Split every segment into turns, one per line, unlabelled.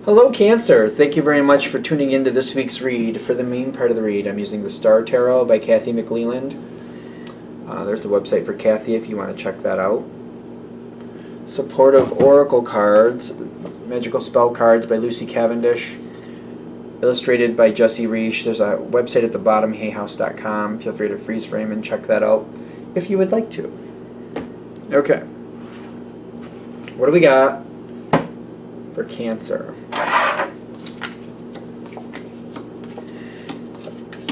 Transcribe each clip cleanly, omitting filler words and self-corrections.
Hello, Cancer. Thank you very much for tuning into this week's read. For the main part of the read, I'm using the Star Tarot by Kathy McLeland. There's the website for Kathy if you want to check that out. Supportive Oracle cards, Magical Spell cards by Lucy Cavendish. Illustrated by Jesse Reish. There's a website at the bottom, hayhouse.com. Feel free to freeze frame and check that out if you would like to. Okay. What do we got for Cancer?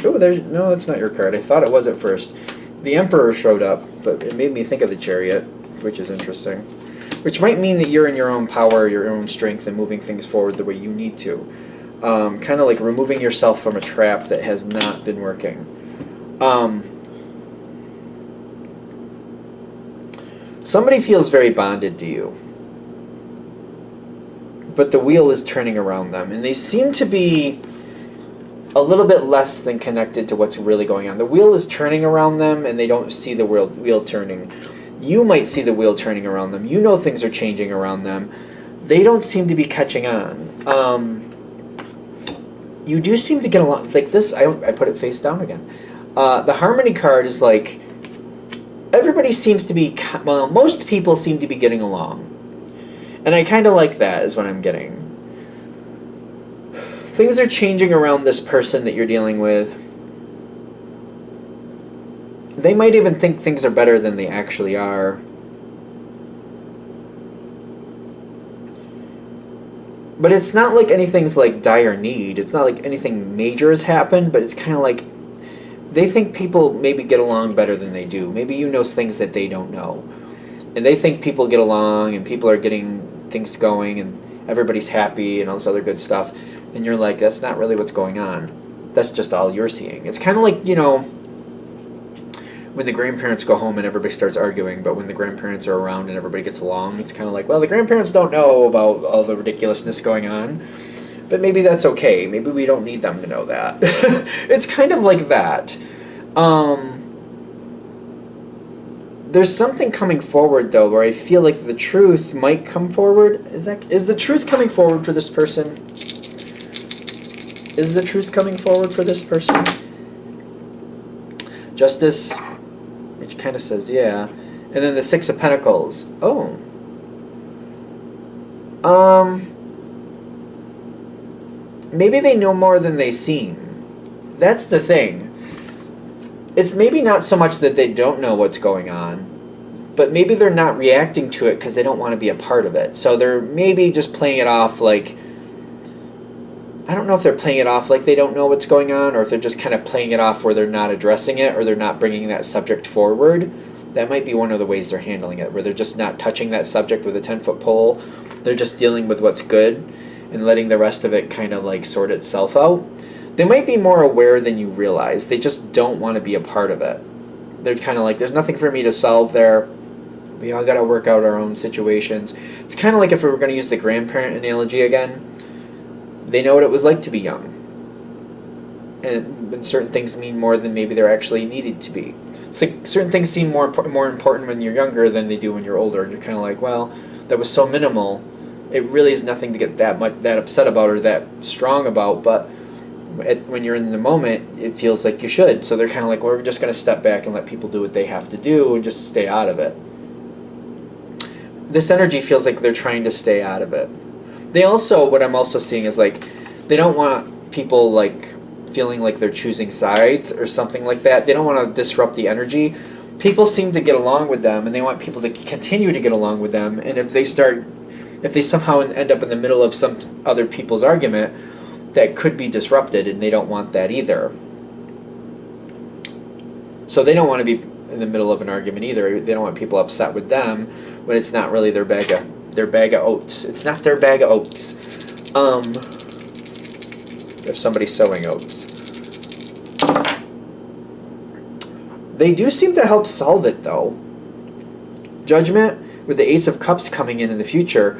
Oh, no, that's not your card. I thought it was at first. The Emperor showed up, but it made me think of the Chariot, which is interesting. Which might mean that you're in your own power, your own strength, and moving things forward the way you need to. Kind of like removing yourself from a trap that has not been working. Somebody feels very bonded to you, but the wheel is turning around them, and they seem to be a little bit less than connected to what's really going on. The wheel is turning around them, and they don't see the wheel turning. You might see the wheel turning around them. You know things are changing around them. They don't seem to be catching on. You do seem to get along. It's like this. I put it face down again. The Harmony card is like everybody seems to be. Well, most people seem to be getting along, and I kind of like that. Is what I'm getting. Things are changing around this person that you're dealing with. They might even think things are better than they actually are. But it's not like anything's like dire need. It's not like anything major has happened, but it's kind of like they think people maybe get along better than they do. Maybe you know things that they don't know. And they think people get along and people are getting things going and everybody's happy and all this other good stuff. And you're like, that's not really what's going on. That's just all you're seeing. It's kind of like, you know, when the grandparents go home and everybody starts arguing, but when the grandparents are around and everybody gets along, it's kind of like, well, the grandparents don't know about all the ridiculousness going on, but maybe that's okay. Maybe we don't need them to know that. It's kind of like that. There's something coming forward, though, where I feel like the truth might come forward. Is the truth coming forward for this person? Is the truth coming forward for this person? Justice, which kind of says, yeah. And then the Six of Pentacles. Oh. Maybe they know more than they seem. That's the thing. It's maybe not so much that they don't know what's going on, but maybe they're not reacting to it because they don't want to be a part of it. So they're maybe just playing it off like, I don't know if they're playing it off like they don't know what's going on, or if they're just kind of playing it off where they're not addressing it, or they're not bringing that subject forward. That might be one of the ways they're handling it, where they're just not touching that subject with a 10-foot pole. They're just dealing with what's good and letting the rest of it kind of like sort itself out. They might be more aware than you realize. They just don't want to be a part of it. They're kind of like, there's nothing for me to solve there. We all got to work out our own situations. It's kind of like if we were going to use the grandparent analogy again. They know what it was like to be young. And when certain things mean more than maybe they're actually needed to be. It's like certain things seem more important when you're younger than they do when you're older. And you're kind of like, well, that was so minimal. It really is nothing to get that upset about or that strong about. But when you're in the moment, it feels like you should. So they're kind of like, well, we're just going to step back and let people do what they have to do and just stay out of it. This energy feels like they're trying to stay out of it. They also, what I'm also seeing is like, they don't want people like feeling like they're choosing sides or something like that. They don't want to disrupt the energy. People seem to get along with them, and they want people to continue to get along with them. And if they somehow end up in the middle of some other people's argument, that could be disrupted, and they don't want that either. So they don't want to be in the middle of an argument either. They don't want people upset with them when it's not really their bag of oats. It's not their bag of oats. If somebody's sowing oats. They do seem to help solve it, though. Judgment, with the Ace of Cups coming in the future.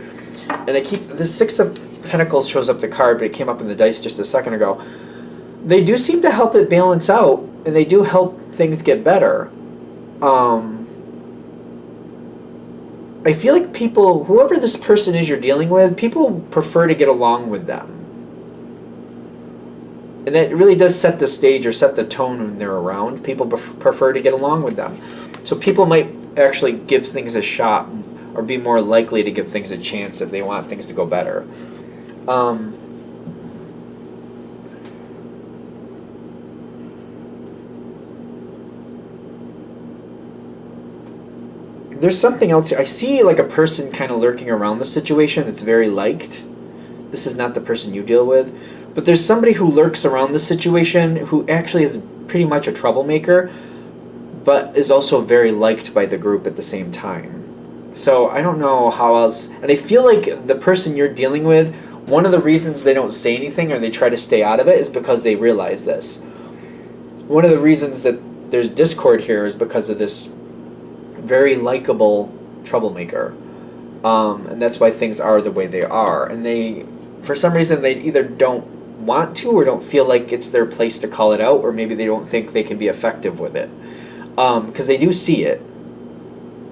And the Six of Pentacles shows up the card, but it came up in the dice just a second ago. They do seem to help it balance out, and they do help things get better. I feel like people, whoever this person is you're dealing with, people prefer to get along with them. And that really does set the stage or set the tone when they're around. People prefer to get along with them. So people might actually give things a shot or be more likely to give things a chance if they want things to go better. There's something else here. I see like a person kind of lurking around the situation that's very liked. This is not the person you deal with. But there's somebody who lurks around the situation who actually is pretty much a troublemaker, but is also very liked by the group at the same time. So I don't know how else. And I feel like the person you're dealing with, one of the reasons they don't say anything or they try to stay out of it is because they realize this. One of the reasons that there's discord here is because of this very likable troublemaker. And that's why things are the way they are. And they, for some reason, they either don't want to or don't feel like it's their place to call it out, or maybe they don't think they can be effective with it. Because they do see it.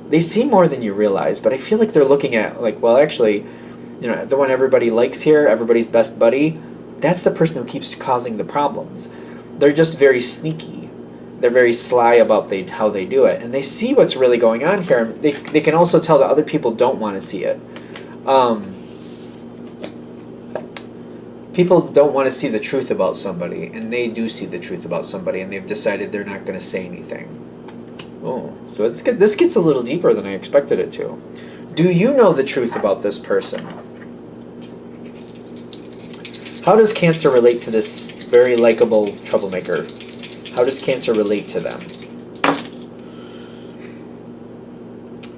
They see more than you realize, but I feel like they're looking at, like, well, actually, you know, the one everybody likes here, everybody's best buddy, that's the person who keeps causing the problems. They're just very sneaky. They're very sly about how they do it. And they see what's really going on here. They can also tell that other people don't want to see it. People don't want to see the truth about somebody, and they do see the truth about somebody, and they've decided they're not going to say anything. Oh, so this gets a little deeper than I expected it to. Do you know the truth about this person? How does Cancer relate to this very likable troublemaker? How does Cancer relate to them?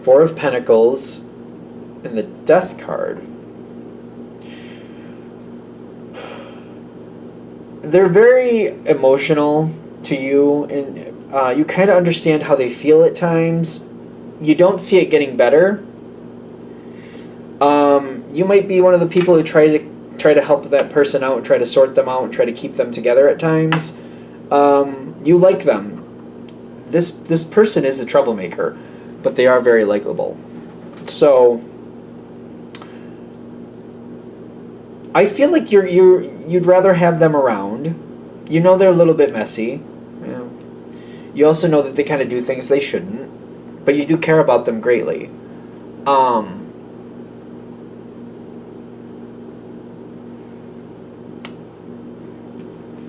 Four of Pentacles and the Death card. They're very emotional to you, and you kind of understand how they feel at times. You don't see it getting better. You might be one of the people who try to help that person out and try to sort them out and try to keep them together at times. You like them. This person is the troublemaker, but they are very likable. So I feel like you'd rather have them around. You know they're a little bit messy. You also know that they kind of do things they shouldn't, but you do care about them greatly.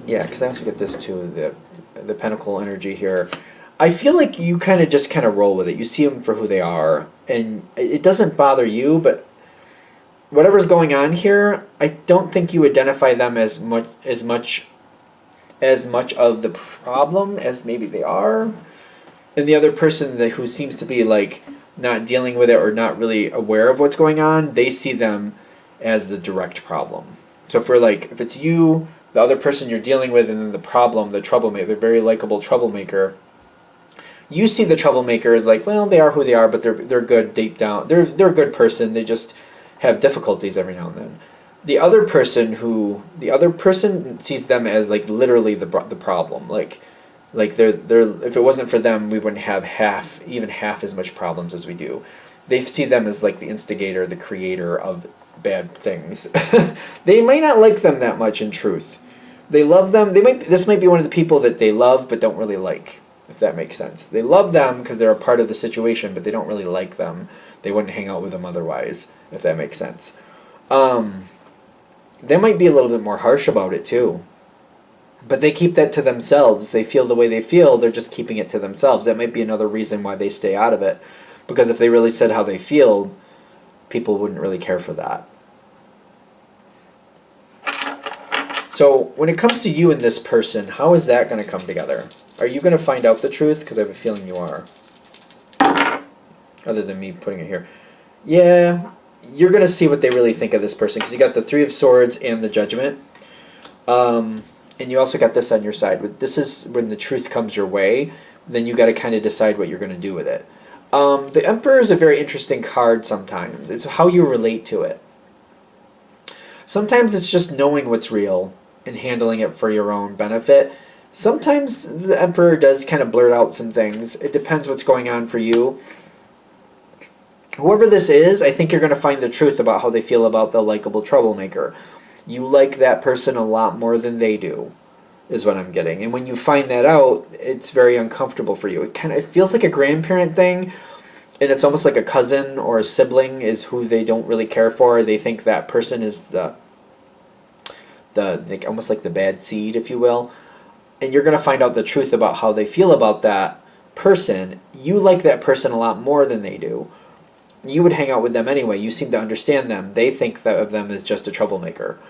Yeah, because I also get this too, the Pentacle energy here. I feel like you kind of roll with it. You see them for who they are, and it doesn't bother you, but whatever's going on here, I don't think you identify them as much of the problem as maybe they are. And the other person who seems to be like not dealing with it or not really aware of what's going on, they see them as the direct problem. So if it's you, the other person you're dealing with, and then the problem, the troublemaker, the very likable troublemaker, you see the troublemaker as like, well, they are who they are, but they're good deep down. They're a good person. They just have difficulties every now and then. The other person sees them as like literally the problem. Like they're if it wasn't for them, we wouldn't have even half as much problems as we do. They see them as like the instigator, the creator of bad things. They might not like them that much in truth. They love them. This might be one of the people that they love but don't really like, if that makes sense. They love them because they're a part of the situation, but they don't really like them. They wouldn't hang out with them otherwise, if that makes sense. They might be a little bit more harsh about it too. But they keep that to themselves. They feel the way they feel, they're just keeping it to themselves. That might be another reason why they stay out of it. Because if they really said how they feel, people wouldn't really care for that. So when it comes to you and this person, how is that going to come together? Are you going to find out the truth? Because I have a feeling you are. Other than me putting it here. Yeah, you're going to see what they really think of this person. Because you got the Three of Swords and the Judgment. And you also got this on your side. This is when the truth comes your way. Then you got to kind of decide what you're going to do with it. The Emperor is a very interesting card sometimes. It's how you relate to it. Sometimes it's just knowing what's real and handling it for your own benefit. Sometimes the Emperor does kind of blurt out some things. It depends what's going on for you. whoever this is, I think you're going to find the truth about how they feel about the likable troublemaker. You like that person a lot more than they do, is what I'm getting. And when you find that out, it's very uncomfortable for you. It feels like a grandparent thing, and it's almost like a cousin or a sibling is who they don't really care for. They think that person is the like almost like the bad seed, if you will. And you're going to find out the truth about how they feel about that person. You like that person a lot more than they do. You would hang out with them anyway. You seem to understand them. They think that of them as just a troublemaker.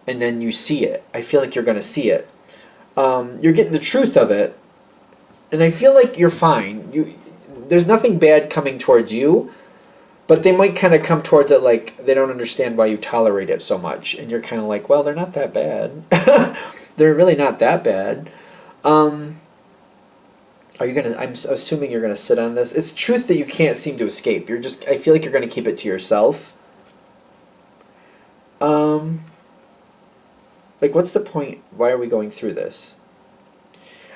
And then you see it. I feel like you're going to see it. You're getting the truth of it. And I feel like you're fine. There's nothing bad coming towards you. But they might kind of come towards it like they don't understand why you tolerate it so much. And you're kind of like, well, they're not that bad. They're really not that bad. Are you gonna? I'm assuming you're gonna sit on this. It's truth that you can't seem to escape. I feel like you're gonna keep it to yourself. Like, what's the point? Why are we going through this?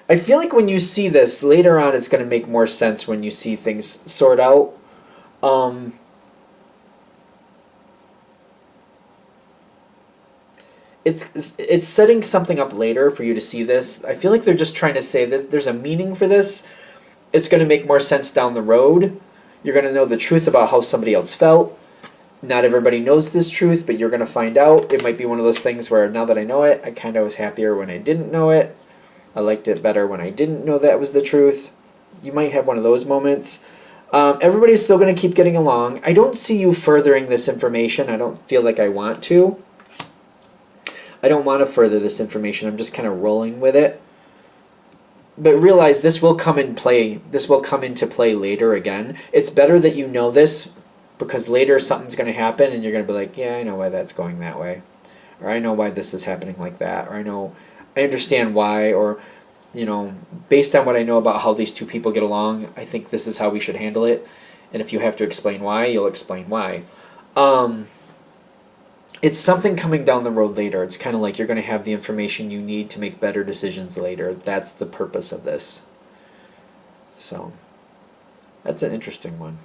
I feel like when you see this later on, it's gonna make more sense when you see things sort out. It's setting something up later for you to see this. I feel like they're just trying to say that there's a meaning for this. It's going to make more sense down the road. You're going to know the truth about how somebody else felt. Not everybody knows this truth, but you're going to find out. It might be one of those things where now that I know it, I kind of was happier when I didn't know it. I liked it better when I didn't know that was the truth. You might have one of those moments. Everybody's still going to keep getting along. I don't see you furthering this information. I don't feel like I want to. I don't want to further this information. I'm just kind of rolling with it. But realize this will come in play. This will come into play later again. It's better that you know this because later something's going to happen and you're going to be like, yeah, I know why that's going that way. Or I know why this is happening like that. Or I understand why. Or, based on what I know about how these two people get along, I think this is how we should handle it. And if you have to explain why, you'll explain why. It's something coming down the road later. It's kind of like you're going to have the information you need to make better decisions later. That's the purpose of this. So, that's an interesting one.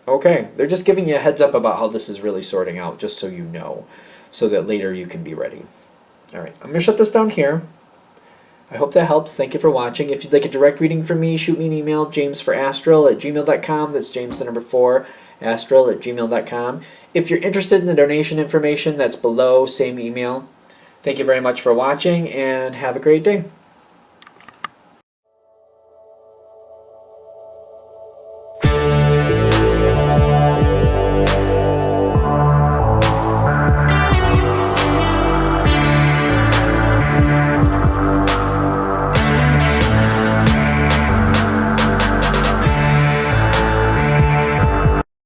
Okay, they're just giving you a heads up about how this is really sorting out, just so you know, so that later you can be ready. All right, I'm going to shut this down here. I hope that helps. Thank you for watching. If you'd like a direct reading from me, shoot me an email, jamesforastral@gmail.com. That's James the number 4, astral@gmail.com. If you're interested in the donation information, that's below, same email. Thank you very much for watching, and have a great day.